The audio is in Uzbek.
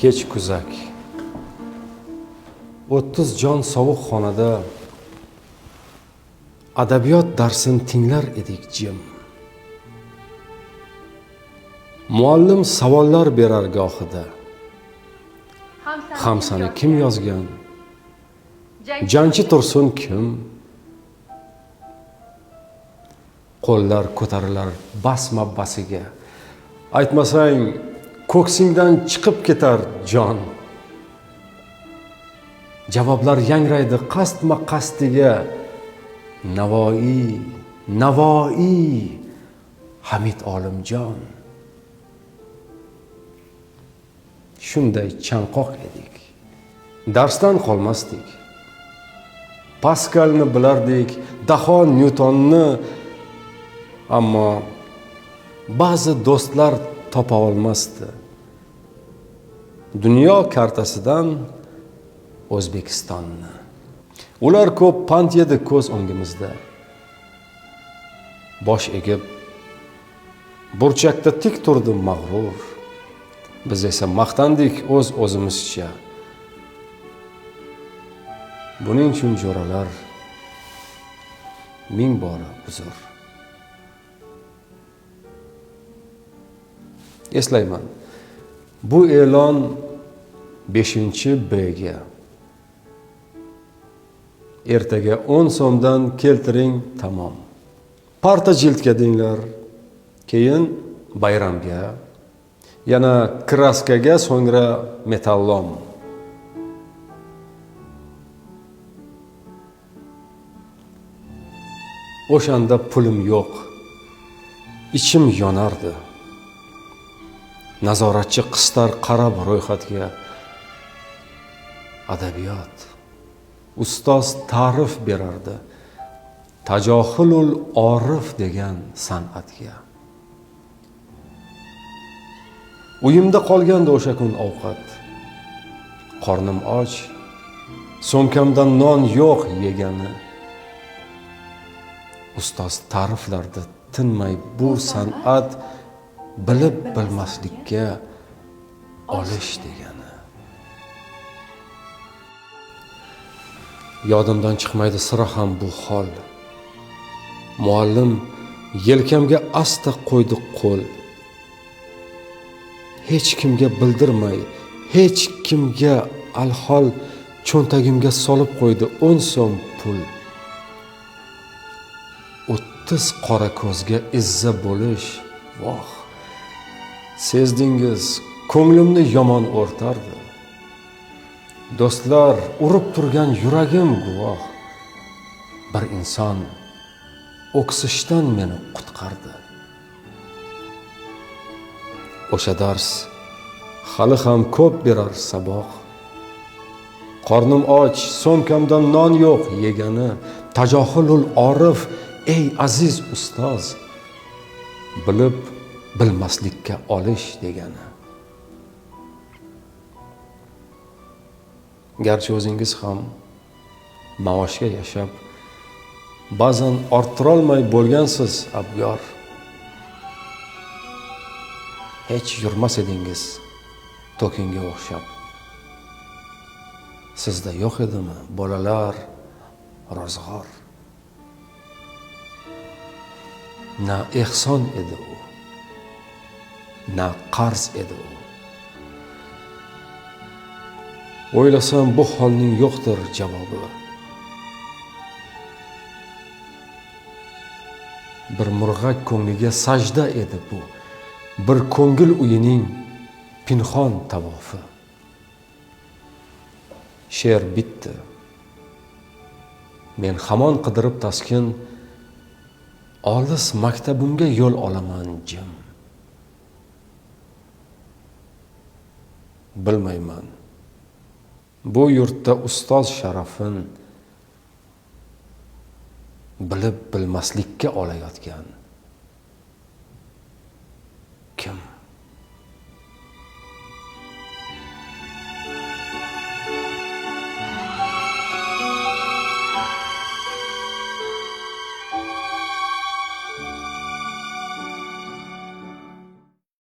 Kech kuzak 30 jon sovuq xonada adabiyot darsin tinglar edik jim. Muallim savollar berar gohida. Hamsani kim yozgan? Jangchi Tursun kim? Qo'llar ko'tarilar basma basiga. Aytmasang ko'ksingdan chiqib ketar jon. Javoblar yangraydi qasdma qasdiga. Navoiy, Hamid Olimjon. Shunday chanqoq edik. Darsdan qolmasdik. Paskalni bilardik, Daho Nyutonni, ammo ba'zi do'stlar topa olmasdi. Dunyo kartasidan O'zbekistonni. Ular ko'p pand yedi ko'z o'ngimizda. Bosh egib, burchakda tik turdi mag'rur. Biz esa maqtandik o'z-o'zimizcha. Buning uchun jo'ralar ming bora uzr. Eslayman. Bu e'lon 5-Bga. Ertaga 10 so'mdan keltiring tamom. Parta jildga dinglar. Keyin bayramga, yana kraskaga, so'ngra metallom. O'shanda pulim yo'q. Ichim yonardi. Nazoratchi qistar qarab ro'yxatga. Adabiyot. Ustoz ta'rif berardi. Tajohulul orif degan san'atga. Uyimda qolgandi o'sha kun ovqat. Qornim och, so'mkamdan non yo'q yegani. Ustoz ta'riflardi tinmay bu san'at bilib bilmaslikka olish degani. Yodimdan chiqmaydi sira ham bu hol. Muallim yelkamga asta qo'ydi qo'l. Hech kimga bildirmay, hech kimga alhol cho'ntagimga solib qo'ydi 10 so'm pul. 30 qora ko'zga izza bo'lish, voh. Sezdingiz, ko'nglimni yomon o'rtardi. Do'stlar, urib turgan yuragim guvoh. Bir inson o'ksishdan meni qutqardi. O'sha dars hali ham ko'p berar saboq. Qornim och, so'mkamdan non yo'q yegani. Tajohulul orif, ey aziz ustoz, bilib bilmaslikka olish degani. Garchi o'zingiz ham maoshga yashab, ba'zan orttirolmay bo'lgansiz abyor. Hech yurmas edingiz to'kinga o'xshab. Sizda yo'q edimi bolalar, ro'zg'or? Na ehson edi u, na qarz edi u. O'ylasam bu holning yo'qdir javobi. Bir murg'ak ko'ngliga sajda edi bu. Bir ko'ngil uyining pinhon tavofi. She'r bitdi. Men hamon qidirib taskin, olis maktabimga yo'l olaman jim. Bilmayman. Bu yurtda ustoz sharafin bilib bilmaslikka olayotgan kim?